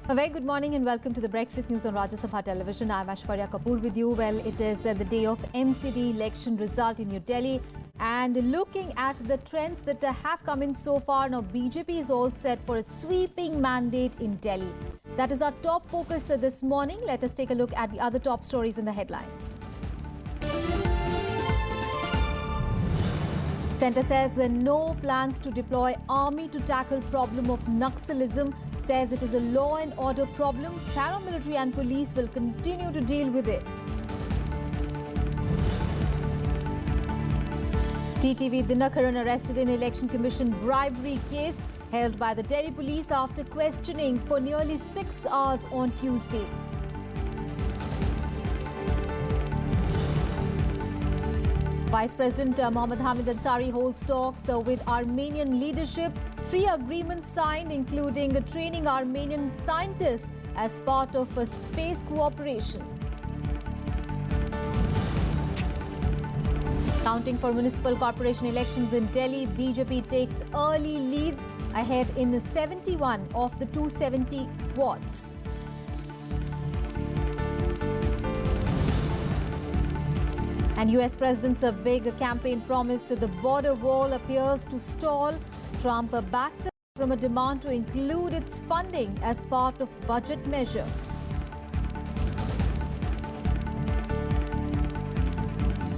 A very good morning and welcome to the Breakfast News on Rajya Sabha television. I'm Aishwarya Kapoor with you. Well, it is the day of MCD election result in New Delhi. And looking at the trends that have come in so far, now BJP is all set for a sweeping mandate in Delhi. That is our top focus this morning. Let us take a look at the other top stories in the headlines. Centre says no plans to deploy army to tackle problem of Naxalism. Says it is a law and order problem. Paramilitary and police will continue to deal with it. TTV Nakaran arrested in Election Commission bribery case held by the Delhi police after questioning for nearly 6 hours on Tuesday. Vice President Mohammad Hamid Ansari holds talks with Armenian leadership. 3 agreements signed, including training Armenian scientists as part of a space cooperation. Counting for municipal corporation elections in Delhi, BJP takes early leads ahead in 71 of the 270 wards. And US President's big campaign promise to the border wall appears to stall. Trump backs away from a demand to include its funding as part of budget measure.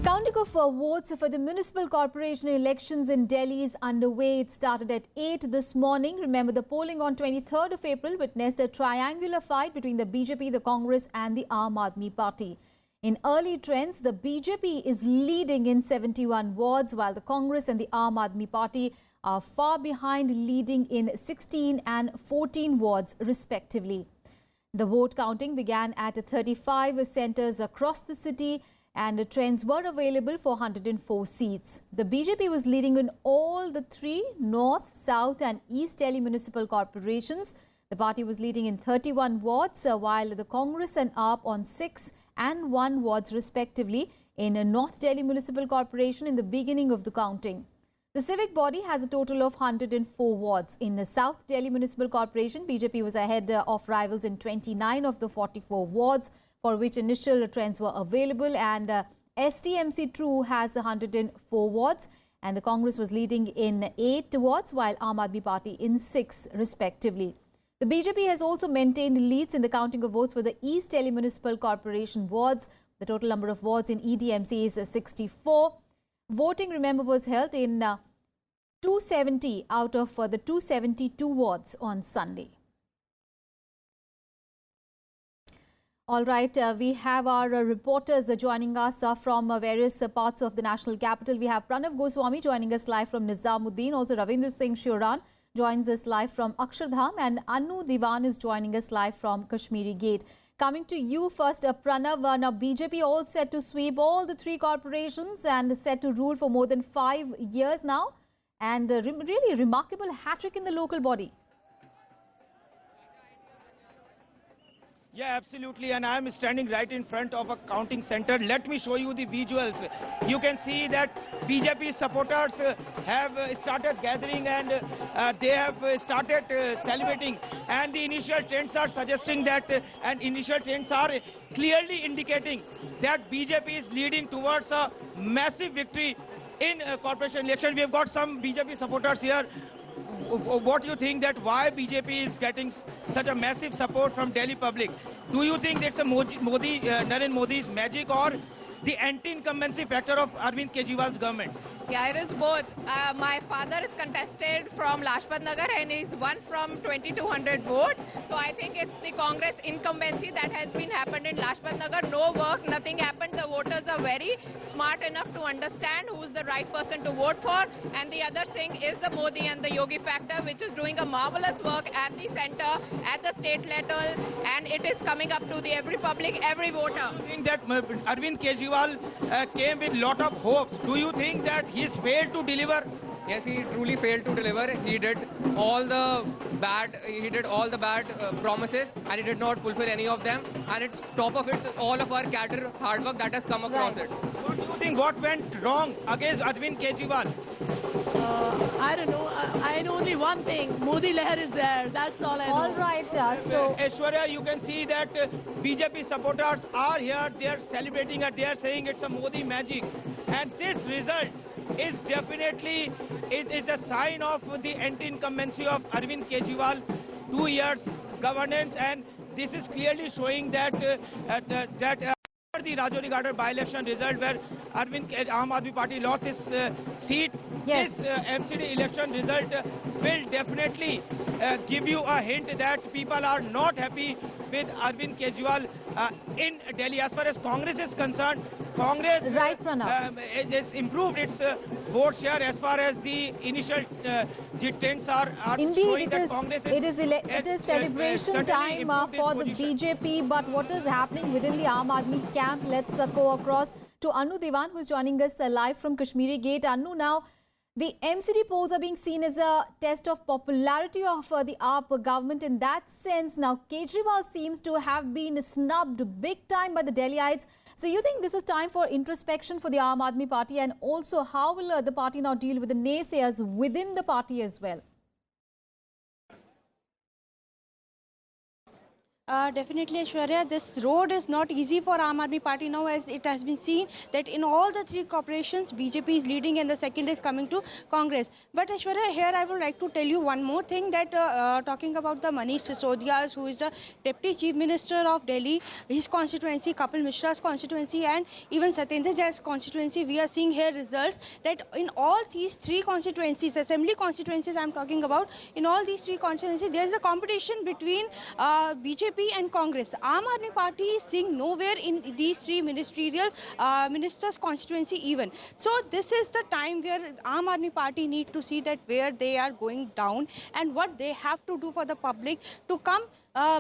Counting of votes for the municipal corporation elections in Delhi is underway. It started at 8 this morning. Remember, the polling on 23rd of April witnessed a triangular fight between the BJP, the Congress and the Aam Aadmi Party. In early trends, the BJP is leading in 71 wards, while the Congress and the Aam Aadmi Party are far behind, leading in 16 and 14 wards respectively. The vote counting began at 35 centres across the city, and trends were available for 104 seats. The BJP was leading in all the 3 North, South and East Delhi municipal corporations. The party was leading in 31 wards, while the Congress and AAP on 6 and 1 wards respectively in North Delhi Municipal Corporation in the beginning of the counting. The civic body has a total of 104 wards. In the South Delhi Municipal Corporation, BJP was ahead of rivals in 29 of the 44 wards for which initial trends were available, and STMC True has 104 wards and the Congress was leading in 8 wards while Aam Aadmi Party in 6 respectively. The BJP has also maintained leads in the counting of votes for the East Delhi Municipal Corporation wards. The total number of wards in EDMC is 64. Voting, remember, was held in 270 out of the 272 wards on Sunday. All right, we have our reporters joining us from various parts of the national capital. We have Pranav Goswami joining us live from Nizamuddin. Also, Ravindra Singh Shuran joins us live from Akshardham, and Anu Diwan is joining us live from Kashmiri Gate. Coming to you first, Pranav, now BJP all set to sweep all the 3 corporations and set to rule for more than 5 years now, and really a remarkable hat-trick in the local body. Yeah, absolutely, and I am standing right in front of a counting center. Let me show you the visuals. You can see that BJP supporters have started gathering, and they have started celebrating, and the initial trends are suggesting that, and initial trends are clearly indicating that BJP is leading towards a massive victory in corporation election. We have got some BJP supporters here. What do you think that why BJP is getting such a massive support from Delhi public? Do you think it's a Narendra Modi's magic or the anti-incumbency factor of Arvind Kejriwal's government? Yeah, it is both. My father is contested from Lajpat Nagar and he's won from 2200 votes. So I think it's the Congress incumbency that has been happened in Lajpat Nagar. No work, nothing happened. The voters are very smart enough to understand who's the right person to vote for. And the other thing is the Modi and the Yogi factor, which is doing a marvelous work at the center, at the state level, and it is coming up to the every public, every voter. Do you think that Arvind Kejriwal came with lot of hopes? Do you think that he's failed to deliver? Yes, he truly failed to deliver. He did all the bad promises, and he did not fulfill any of them. And it's top of it, all of our cadre hard work that has come across it. What do you think? What went wrong against Arvind Kejriwal? I don't know. I know only one thing. Modi Leher is there. That's all I know. All right, so Aishwarya, you can see that BJP supporters are here. They are celebrating and they are saying it's a Modi magic. And this result is definitely is a sign of the anti-incumbency of Arvind Kejriwal, 2 years governance, and this is clearly showing that the Rajouri Garter by-election result where Aam Aadmi Party lost his seat. Yes. This MCD election result will definitely give you a hint that people are not happy with Arvind Kejriwal in Delhi. As far as Congress is concerned, Congress Right, Pranav. has improved its vote share as far as the initial trends are indeed showing it that is, Congress it is celebration certainly time improved its for the position. BJP, but what is happening within the Aam Aadmi camp? Let's go across to Anu Devan, who is joining us live from Kashmiri Gate. Anu, now the MCD polls are being seen as a test of popularity of the AAP government. In that sense, now Kejriwal seems to have been snubbed big time by the Delhiites. So you think this is time for introspection for the Aam Aadmi Party, and also how will the party now deal with the naysayers within the party as well? Definitely, Aishwarya, this road is not easy for Aam Aadmi Party now, as it has been seen that in all the three corporations, BJP is leading and the second is coming to Congress. But Aishwarya, here I would like to tell you one more thing, that talking about the Manish Sisodia's, who is the Deputy Chief Minister of Delhi, his constituency, Kapil Mishra's constituency, and even Satyendra Jai's constituency, we are seeing here results that in all these three constituencies, assembly constituencies I am talking about, in all these three constituencies, there is a competition between BJP and Congress. Aam Aadmi Party is seeing nowhere in these three ministerial ministers' constituency even. So this is the time where Aam Aadmi Party need to see that where they are going down and what they have to do for the public to come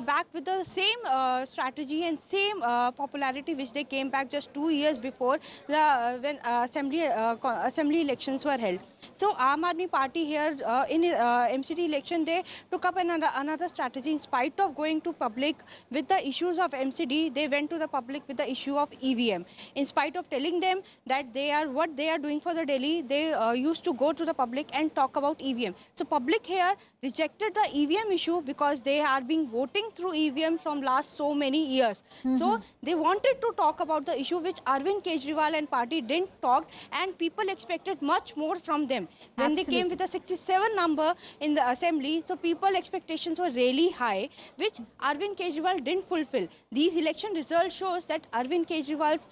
back with the same strategy and same popularity which they came back just 2 years before when assembly elections were held. So Aam Aadmi Party here in MCD election, they took up another strategy. In spite of going to public with the issues of MCD, they went to the public with the issue of EVM. In spite of telling them that what they are doing for the Delhi, they used to go to the public and talk about EVM. So public here rejected the EVM issue because they are being voting through EVM from last so many years. So they wanted to talk about the issue which Arvind Kejriwal and party didn't talk, and people expected much more from them. When they came with a 67 number in the assembly, so people expectations were really high, which Arvind Kejriwal didn't fulfill. These election results shows that Arvind Kejriwal's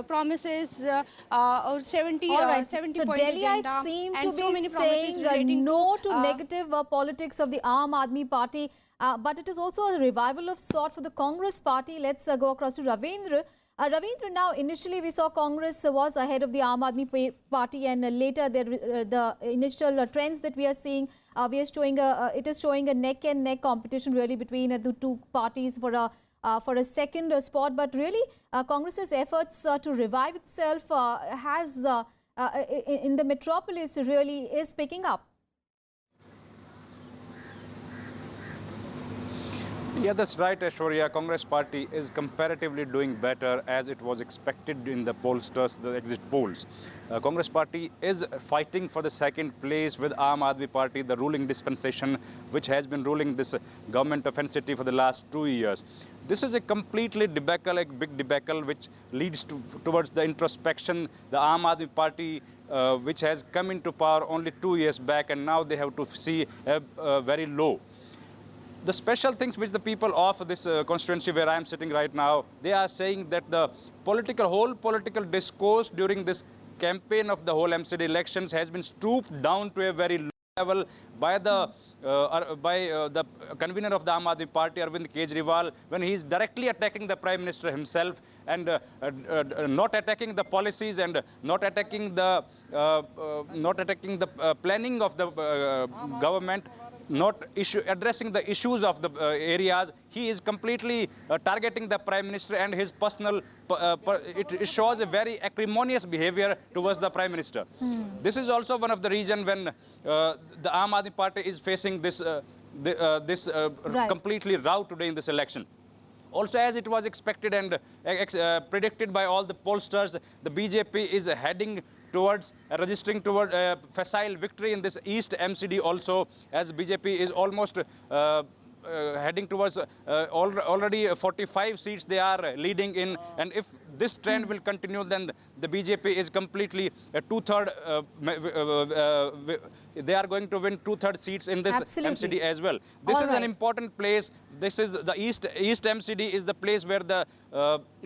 promises or 70 Alright, 70 so point agenda Delhiites seem and to so many be promises saying relating no to to negative politics of the Aam Aadmi Party, but it is also a revival of sort for the Congress party. Let's go across to Ravindra. Ravindra, now initially we saw Congress was ahead of the Aam Aadmi Party, and later the initial trends that we are seeing, it is showing a neck and neck competition really between the two parties for a second spot. But really, Congress's efforts to revive itself in the metropolis really is picking up. Yeah, that's right, Aishwarya. Congress party is comparatively doing better as it was expected in the pollsters, the exit polls. Congress party is fighting for the second place with Aam Aadmi Party, the ruling dispensation, which has been ruling this government of NCT for the last 2 years. This is a completely debacle, a big debacle, which leads towards the introspection. The Aam Aadmi Party, which has come into power only 2 years back, and now they have to see very low. The special things which the people of this constituency where I am sitting right now, they are saying that the whole political discourse during this campaign of the whole MCD elections has been stooped down to a very low level by the convener of the Aam Aadmi Party, Arvind Kejriwal, when he is directly attacking the Prime Minister himself and not attacking the policies and not attacking the planning of the government, not addressing the issues of the areas. He is completely targeting the Prime Minister and his personal, it shows a very acrimonious behavior towards the Prime Minister. This is also one of the reasons when the Aam Aadmi Party is facing this completely rout today in this election. Also, as it was expected and predicted by all the pollsters, the BJP is heading towards registering toward facile victory in this East MCD also, as BJP is almost heading towards already 45 seats they are leading in, and if this trend will continue, then the BJP is completely they are going to win 2/3 seats in this MCD as well. This is an important place. This is the East MCD is the place where the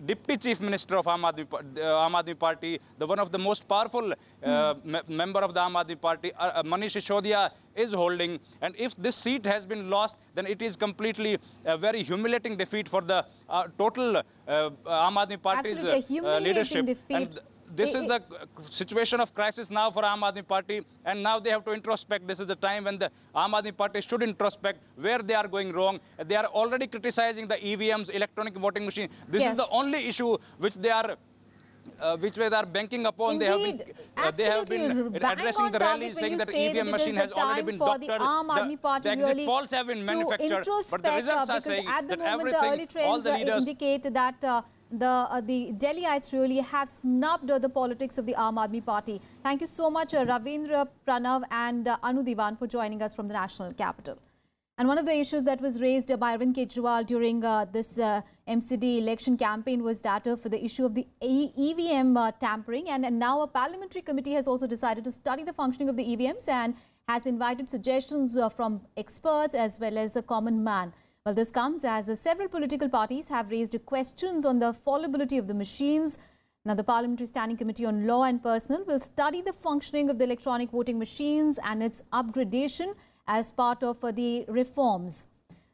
Deputy Chief Minister of Aam Aadmi Party, the one of the most powerful member of the Aam Aadmi Party, Manish Sisodiya, is holding. And if this seat has been lost, then it is completely a very humiliating defeat for the total Aam Aadmi Party's leadership. Defeat. And this is the situation of crisis now for Aam Aadmi Party, and now they have to introspect. This is the time when the Aam Aadmi Party should introspect where they are going wrong. They are already criticizing the EVMs, electronic voting machine. This is the only issue which they are banking upon. Indeed, they have been addressing the rallies, saying that EVM machine has already been doctored. The exit polls have been manufactured, but the results are saying that everything, all the leaders indicate that the Delhiites really have snubbed the politics of the Aam Aadmi Party. Thank you so much, Ravindra, Pranav and Anu Diwan, for joining us from the national capital. And one of the issues that was raised by Arvind Kejriwal during this MCD election campaign was that of the issue of the EVM tampering. And now a parliamentary committee has also decided to study the functioning of the EVMs and has invited suggestions from experts as well as a common man. Well, this comes as several political parties have raised questions on the fallibility of the machines. Now, the Parliamentary Standing Committee on Law and Personnel will study the functioning of the electronic voting machines and its upgradation as part of the reforms.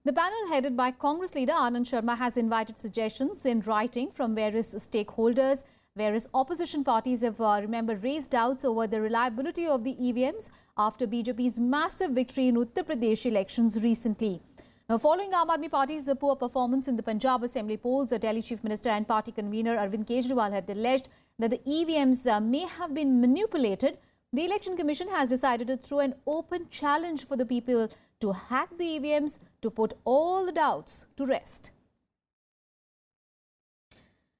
The panel headed by Congress leader Anand Sharma has invited suggestions in writing from various stakeholders. Various opposition parties have, remember, raised doubts over the reliability of the EVMs after BJP's massive victory in Uttar Pradesh elections recently. Now, following Aam Aadmi Party's poor performance in the Punjab Assembly polls, the Delhi Chief Minister and party convener Arvind Kejriwal had alleged that the EVMs may have been manipulated. The Election Commission has decided to throw an open challenge for the people to hack the EVMs to put all the doubts to rest.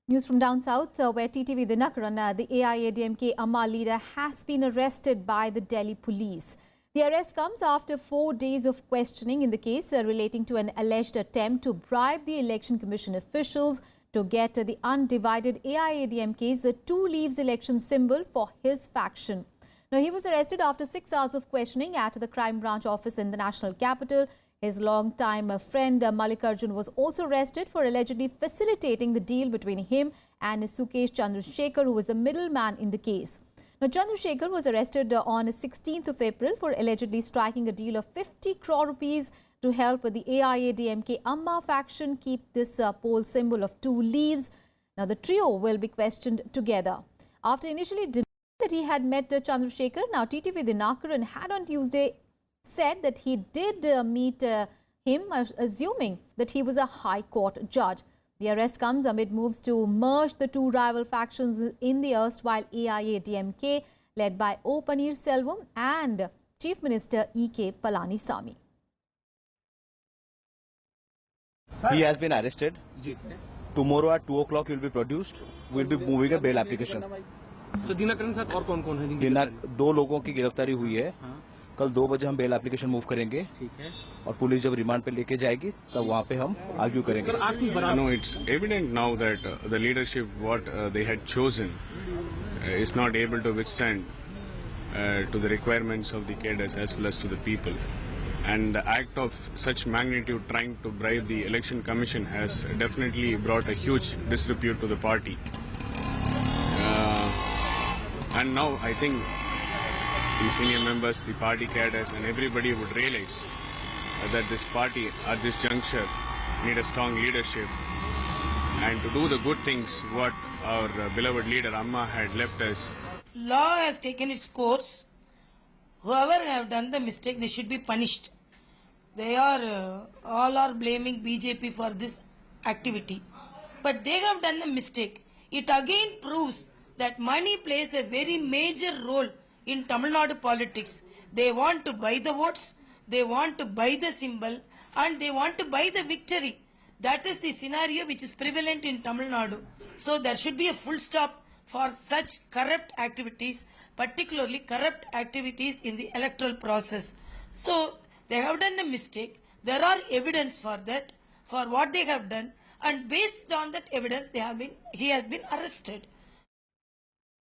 News from down south, where TTV Nakaran, the AIADMK Amma leader, has been arrested by the Delhi police. The arrest comes after 4 days of questioning in the case relating to an alleged attempt to bribe the Election Commission officials to get the undivided AIADMK's 2 leaves election symbol for his faction. Now, he was arrested after 6 hours of questioning at the crime branch office in the national capital. His long-time friend Mallikarjun was also arrested for allegedly facilitating the deal between him and Sukesh Chandrasekhar, who was the middleman in the case. Now, Chandrasekhar was arrested on 16th of April for allegedly striking a deal of 50 crore rupees to help the AIADMK Amma faction keep this poll symbol of 2 leaves. Now, the trio will be questioned together. After initially denying that he had met Chandrasekhar, now TTV Nakaran had on Tuesday said that he did meet him, assuming that he was a High Court judge. The arrest comes amid moves to merge the 2 rival factions in the erstwhile AIADMK, led by O. Paneerselvam and Chief Minister E.K. Palanisamy. He has been arrested. Tomorrow at 2 o'clock he will be produced. We will be moving a bail application. तो दिनकरन के साथ और कौन-कौन है? 2 लोगों की गिरफ्तारी हुई है। कल 2 बजे हम बेल एप्लीकेशन मूव करेंगे। ठीक है। और पुलिस जब रिमांड पे लेके जाएगी तब वहाँ पे हम आर्ग्यू करेंगे। No, it's evident now that the leadership what they had chosen is not able to withstand to the requirements of the cadres as well as to the people. And the act of such magnitude trying to bribe the election commission has definitely brought a huge disrepute to the party. And now I think the senior members, the party cadres and everybody would realize that this party at this juncture need a strong leadership and to do the good things what our beloved leader Amma had left us. Law has taken its course. Whoever have done the mistake, they should be punished. They are all are blaming BJP for this activity, but they have done a mistake. It again proves that money plays a very major role in Tamil Nadu politics. They want to buy the votes, they want to buy the symbol, and they want to buy the victory. That is the scenario which is prevalent in Tamil Nadu. So there should be a full stop for such corrupt activities, particularly corrupt activities in the electoral process. So they have done a mistake. There are evidence for that, for what they have done, and based on that evidence, he has been arrested.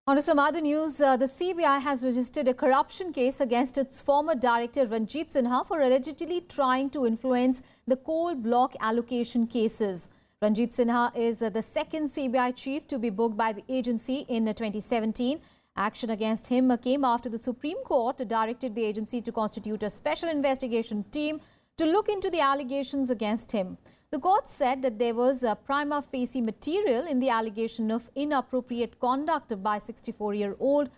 On to some other news, the CBI has registered a corruption case against its former director Ranjit Sinha for allegedly trying to influence the coal block allocation cases. Ranjit Sinha is the second CBI chief to be booked by the agency in 2017. Action against him came after the Supreme Court directed the agency to constitute a special investigation team to look into the allegations against him. The court said that there was a prima facie material in the allegation of inappropriate conduct by 64-year-old.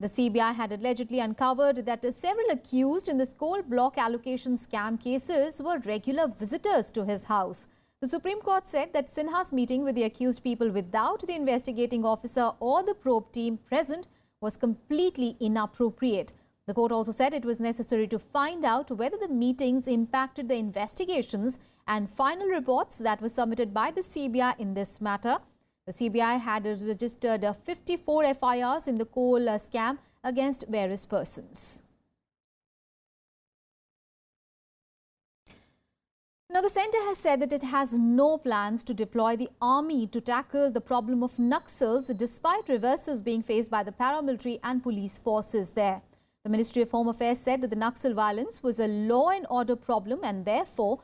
The CBI had allegedly uncovered that several accused in this coal block allocation scam cases were regular visitors to his house. The Supreme Court said that Sinha's meeting with the accused people without the investigating officer or the probe team present was completely inappropriate. The court also said it was necessary to find out whether the meetings impacted the investigations and final reports that were submitted by the CBI in this matter. The CBI had registered 54 FIRs in the coal scam against various persons. Now, the centre has said that it has no plans to deploy the army to tackle the problem of Naxals, despite reverses being faced by the paramilitary and police forces there. The Ministry of Home Affairs said that the Naxal violence was a law and order problem and therefore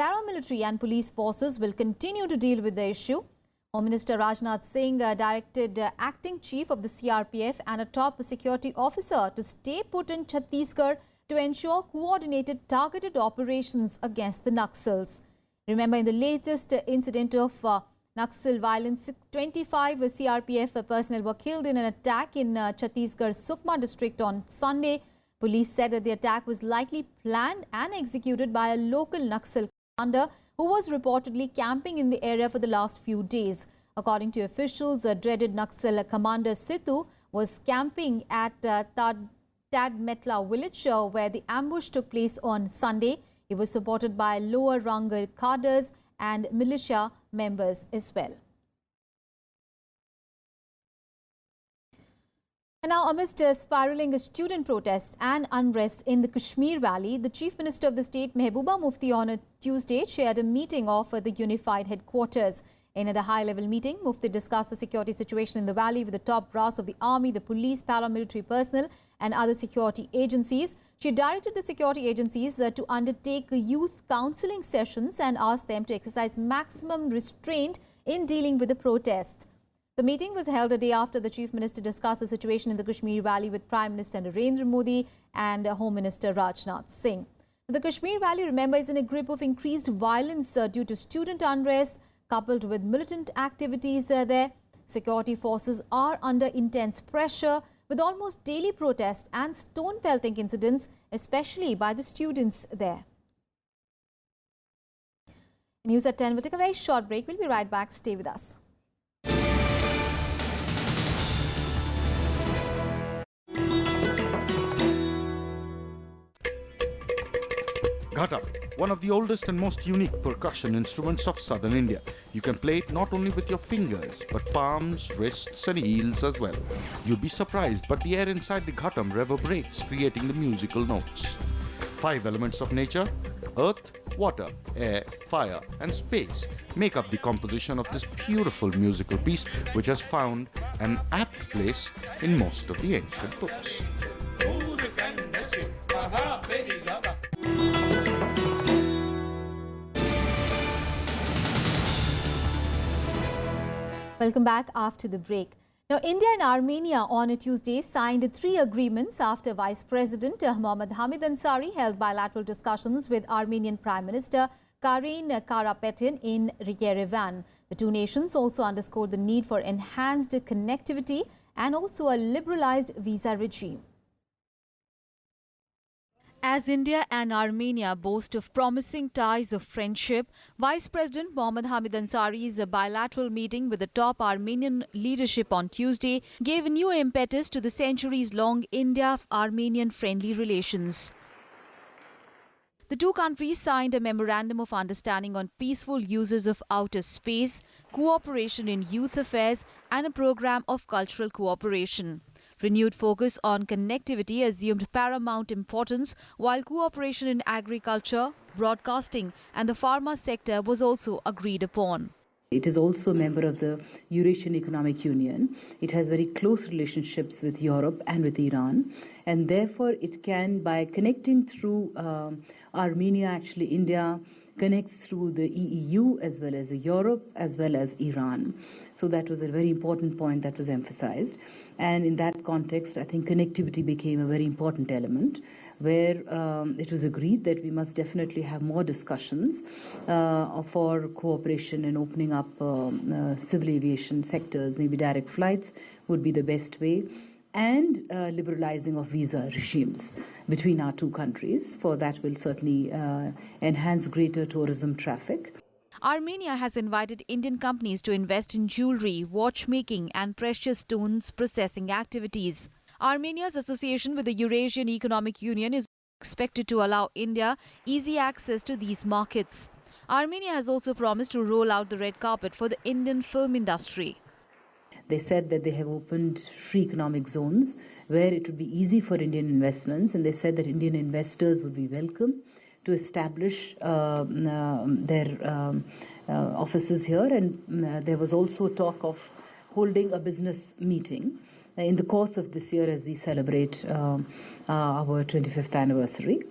paramilitary and police forces will continue to deal with the issue. Home Minister Rajnath Singh directed acting chief of the CRPF and a top security officer to stay put in Chhattisgarh to ensure coordinated targeted operations against the Naxals. Remember, in the latest incident of Naxal violence, 25 CRPF personnel were killed in an attack in Chhattisgarh's Sukma district on Sunday. Police said that the attack was likely planned and executed by a local Naxal commander who was reportedly camping in the area for the last few days. According to officials, a dreaded Naxal commander Situ was camping at Tadmetla village where the ambush took place on Sunday. He was supported by lower rung cadres and militia members as well. And now, amidst spiralling student protests and unrest in the Kashmir Valley, the Chief Minister of the state, Mehbooba Mufti, on a Tuesday chaired a meeting of the unified headquarters. In the high-level meeting, Mufti discussed the security situation in the valley with the top brass of the army, the police, paramilitary personnel and other security agencies. She directed the security agencies to undertake youth counselling sessions and asked them to exercise maximum restraint in dealing with the protests. The meeting was held a day after the Chief Minister discussed the situation in the Kashmir Valley with Prime Minister Narendra Modi and Home Minister Rajnath Singh. The Kashmir Valley, remember, is in a grip of increased violence due to student unrest, coupled with militant activities there. Security forces are under intense pressure with almost daily protests and stone pelting incidents, especially by the students there. News at 10. We'll take a very short break. We'll be right back. Stay with us. Ghata, one of the oldest and most unique percussion instruments of southern India. You can play it not only with your fingers, but palms, wrists and heels as well. You'll be surprised, but the air inside the ghatam reverberates, creating the musical notes. 5 elements of nature: earth, water, air, fire and space make up the composition of this beautiful musical piece, which has found an apt place in most of the ancient books. Welcome back after the break. Now, India and Armenia on a Tuesday signed 3 agreements after Vice President Mohammad Hamid Ansari held bilateral discussions with Armenian Prime Minister Karin Karapetyan in Yerevan. The 2 nations also underscored the need for enhanced connectivity and also a liberalized visa regime. As India and Armenia boast of promising ties of friendship, Vice President Mohammad Hamid Ansari's bilateral meeting with the top Armenian leadership on Tuesday gave new impetus to the centuries-long India-Armenian friendly relations. The two countries signed a memorandum of understanding on peaceful uses of outer space, cooperation in youth affairs, and a program of cultural cooperation. Renewed focus on connectivity assumed paramount importance, while cooperation in agriculture, broadcasting, and the pharma sector was also agreed upon. It is also a member of the Eurasian Economic Union. It has very close relationships with Europe and with Iran, and therefore it can, by connecting through Armenia, actually India connects through the EU as well as Europe as well as Iran. So that was a very important point that was emphasized. And in that context, I think connectivity became a very important element, where it was agreed that we must definitely have more discussions for cooperation and opening up civil aviation sectors. Maybe direct flights would be the best way, and liberalizing of visa regimes between our two countries, for that will certainly enhance greater tourism traffic. Armenia has invited Indian companies to invest in jewelry, watchmaking and precious stones processing activities. Armenia's association with the Eurasian Economic Union is expected to allow India easy access to these markets. Armenia has also promised to roll out the red carpet for the Indian film industry. They said that they have opened free economic zones where it would be easy for Indian investments, and they said that Indian investors would be welcome to establish their offices here. And there was also talk of holding a business meeting in the course of this year as we celebrate our 25th anniversary.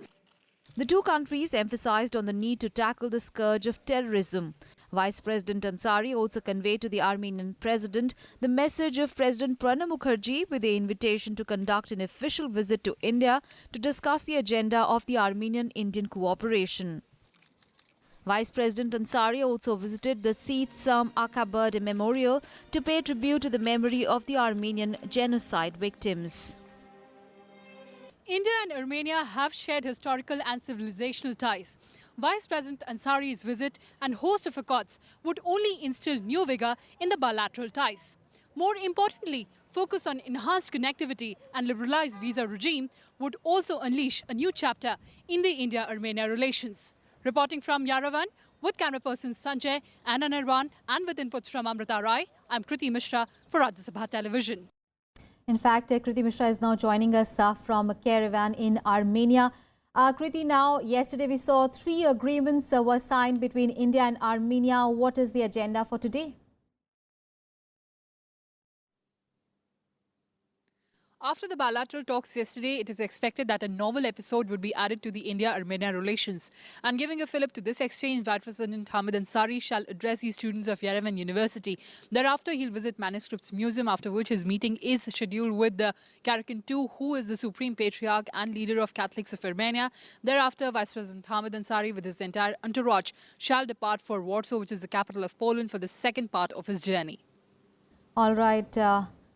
The two countries emphasized on the need to tackle the scourge of terrorism. Vice President Ansari also conveyed to the Armenian president the message of President Pranab Mukherjee with the invitation to conduct an official visit to India to discuss the agenda of the Armenian-Indian cooperation. Vice President Ansari also visited the Seet-Sam Akabad Memorial to pay tribute to the memory of the Armenian genocide victims. India and Armenia have shared historical and civilizational ties. Vice President Ansari's visit and host of accords would only instill new vigor in the bilateral ties. More importantly, focus on enhanced connectivity and liberalized visa regime would also unleash a new chapter in the India-Armenia relations. Reporting from Yerevan, with camera persons Sanjay and Anirban, and with inputs from Amrita Rai, I'm Kriti Mishra for Rajya Sabha Television. In fact, Kriti Mishra is now joining us from Yerevan in Armenia. Kriti, now, yesterday we saw 3 agreements were signed between India and Armenia. What is the agenda for today? After the bilateral talks yesterday, it is expected that a novel episode would be added to the India-Armenia relations. And giving a fillip to this exchange, Vice President Hamid Ansari shall address the students of Yerevan University. Thereafter, he'll visit Manuscripts Museum, after which his meeting is scheduled with the Karakin II, who is the Supreme Patriarch and leader of Catholics of Armenia. Thereafter, Vice President Hamid Ansari, with his entire entourage, shall depart for Warsaw, which is the capital of Poland, for the second part of his journey. All right.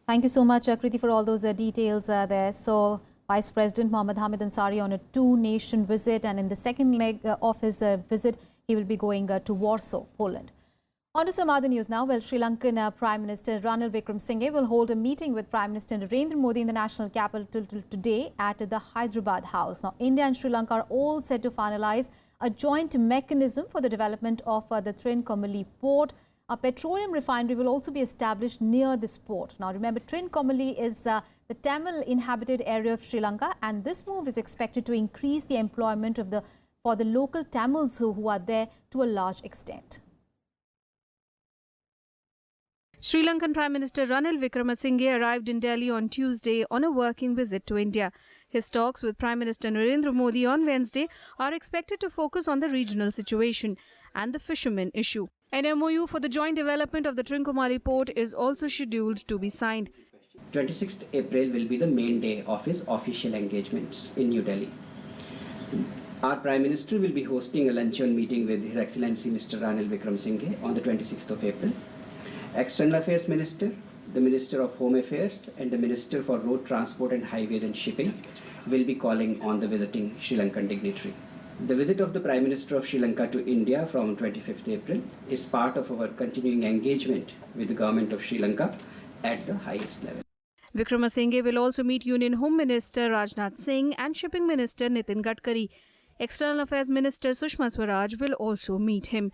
Thank you so much, Kriti, for all those details there. So, Vice President Mohammad Hamid Ansari on a 2-nation visit, and in the second leg of his visit, he will be going to Warsaw, Poland. On to some other news now. Well, Sri Lankan Prime Minister Ranil Wickremesinghe will hold a meeting with Prime Minister Narendra Modi in the national capital today at the Hyderabad House. Now, India and Sri Lanka are all set to finalize a joint mechanism for the development of the Trincomalee port. A petroleum refinery will also be established near this port. Now, remember, Trincomalee is the Tamil inhabited area of Sri Lanka, and this move is expected to increase the employment for the local Tamils who are there to a large extent. Sri Lankan Prime Minister Ranil Wickremesinghe arrived in Delhi on Tuesday on a working visit to India. His talks with Prime Minister Narendra Modi on Wednesday are expected to focus on the regional situation and the fishermen issue. An MOU for the joint development of the Trincomalee port is also scheduled to be signed. 26th April will be the main day of his official engagements in New Delhi. Our Prime Minister will be hosting a luncheon meeting with His Excellency Mr. Ranil Wickremesinghe on the 26th of April. External Affairs Minister, the Minister of Home Affairs and the Minister for Road Transport and Highways and Shipping will be calling on the visiting Sri Lankan dignitary. The visit of the Prime Minister of Sri Lanka to India from 25th April is part of our continuing engagement with the government of Sri Lanka at the highest level. Wickremesinghe will also meet Union Home Minister Rajnath Singh and Shipping Minister Nitin Gadkari. External Affairs Minister Sushma Swaraj will also meet him.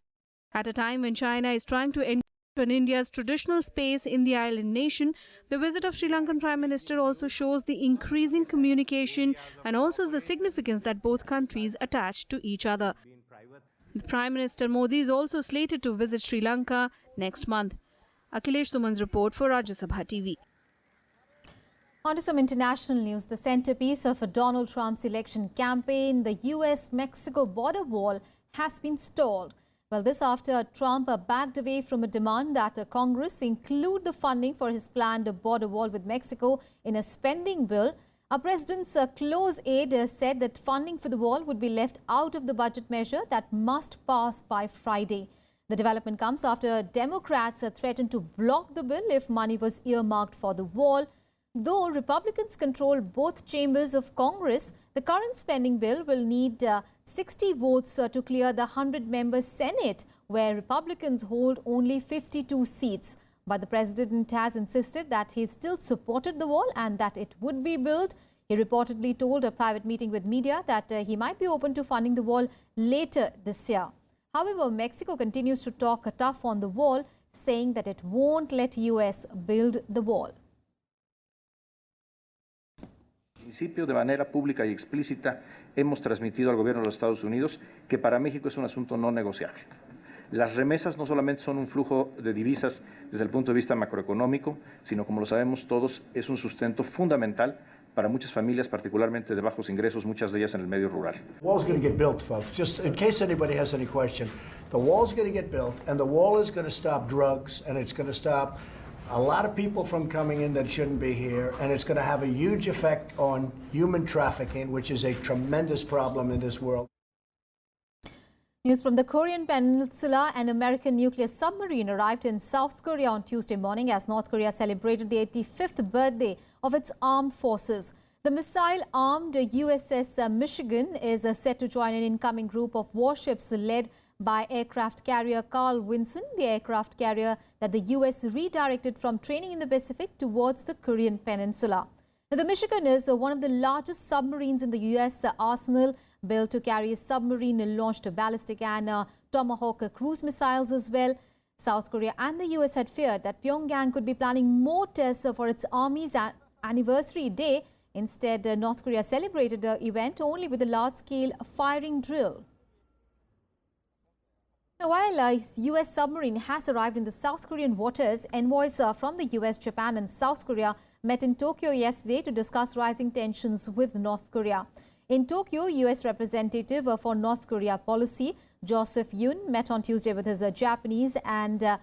At a time when China is trying to enter India's traditional space in the island nation, the visit of Sri Lankan Prime Minister also shows the increasing communication and also the significance that both countries attach to each other. Prime Minister Modi is also slated to visit Sri Lanka next month. Akhilesh Suman's report for Rajya Sabha TV. On to some international news. The centerpiece of Donald Trump's election campaign, the US-Mexico border wall, has been stalled. Well, this after Trump backed away from a demand that Congress include the funding for his planned border wall with Mexico in a spending bill. Our president's close aide said that funding for the wall would be left out of the budget measure that must pass by Friday. The development comes after Democrats threatened to block the bill if money was earmarked for the wall. Though Republicans control both chambers of Congress, the current spending bill will need 60 votes to clear the 100-member Senate, where Republicans hold only 52 seats. But the president has insisted that he still supported the wall and that it would be built. He reportedly told a private meeting with media that he might be open to funding the wall later this year. However, Mexico continues to talk tough on the wall, saying that it won't let US build the wall. De manera pública y explícita hemos transmitido al gobierno de los Estados Unidos que para México es un asunto no negociable. Las remesas no solamente son un flujo de divisas desde el punto de vista macroeconómico, sino, como lo sabemos todos, es un sustento fundamental para muchas familias, particularmente de bajos ingresos, muchas de ellas en el medio rural. The wall's going to get built, folks. Just in case anybody has any question, the wall's going to get built, and the wall is going to stop drugs, and it's going to stop a lot of people from coming in that shouldn't be here, and it's going to have a huge effect on human trafficking, which is a tremendous problem in this world. News from the Korean Peninsula. An American nuclear submarine arrived in South Korea on Tuesday morning as North Korea celebrated the 85th birthday of its armed forces. The missile-armed USS Michigan is set to join an incoming group of warships led by aircraft carrier Carl Vinson, the aircraft carrier that the US redirected from training in the Pacific towards the Korean Peninsula. Now, the Michigan is one of the largest submarines in the US arsenal, built to carry submarine-launched ballistic and Tomahawk cruise missiles as well. South Korea and the US had feared that Pyongyang could be planning more tests for its Army's anniversary day. Instead, North Korea celebrated the event only with a large-scale firing drill. Now, while a US submarine has arrived in the South Korean waters, envoys from the US, Japan and South Korea met in Tokyo yesterday to discuss rising tensions with North Korea. In Tokyo, US representative for North Korea policy, Joseph Yoon, met on Tuesday with his Japanese and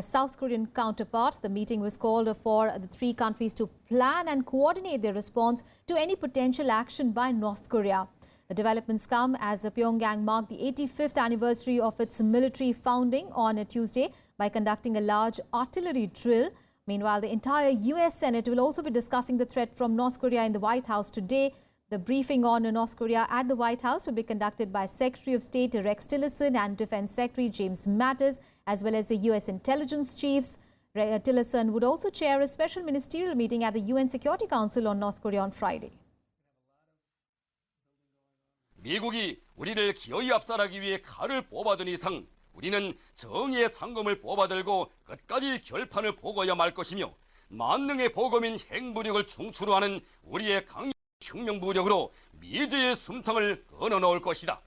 South Korean counterpart. The meeting was called for the three countries to plan and coordinate their response to any potential action by North Korea. The developments come as Pyongyang marked the 85th anniversary of its military founding on a Tuesday by conducting a large artillery drill. Meanwhile, the entire US Senate will also be discussing the threat from North Korea in the White House today. The briefing on North Korea at the White House will be conducted by Secretary of State Rex Tillerson and Defense Secretary James Mattis, as well as the US intelligence chiefs. Tillerson would also chair a special ministerial meeting at the UN Security Council on North Korea on Friday. 미국이 우리를 기어이 압살하기 위해 칼을 뽑아둔 이상 우리는 정의의 창검을 뽑아들고 끝까지 결판을 보고야 말 것이며 만능의 보검인 핵무력을 중추로 하는 우리의 강력한 혁명무력으로 미제의 숨통을 끊어놓을 것이다.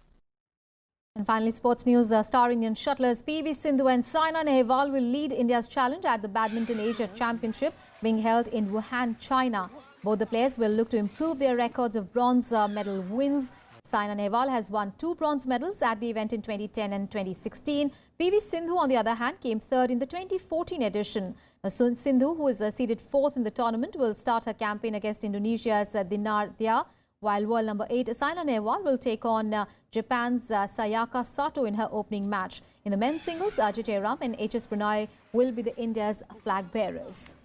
And finally, sports news. Star Indian shuttlers PV Sindhu and Saina Nehwal will lead India's challenge at the Badminton Asia Championship being held in Wuhan, China. Both the players will look to improve their records of bronze medal wins. Saina Nehwal has won 2 bronze medals at the event in 2010 and 2016. PV Sindhu, on the other hand, came third in the 2014 edition. Sindhu, who is seeded 4th in the tournament, will start her campaign against Indonesia's Dinar Dia, while world number 8 Saina Nehwal will take on Japan's Sayaka Sato in her opening match. In the men's singles, Ajay Ram and HS Prannoy will be the India's flag bearers.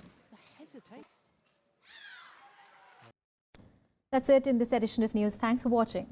That's it in this edition of news. Thanks for watching.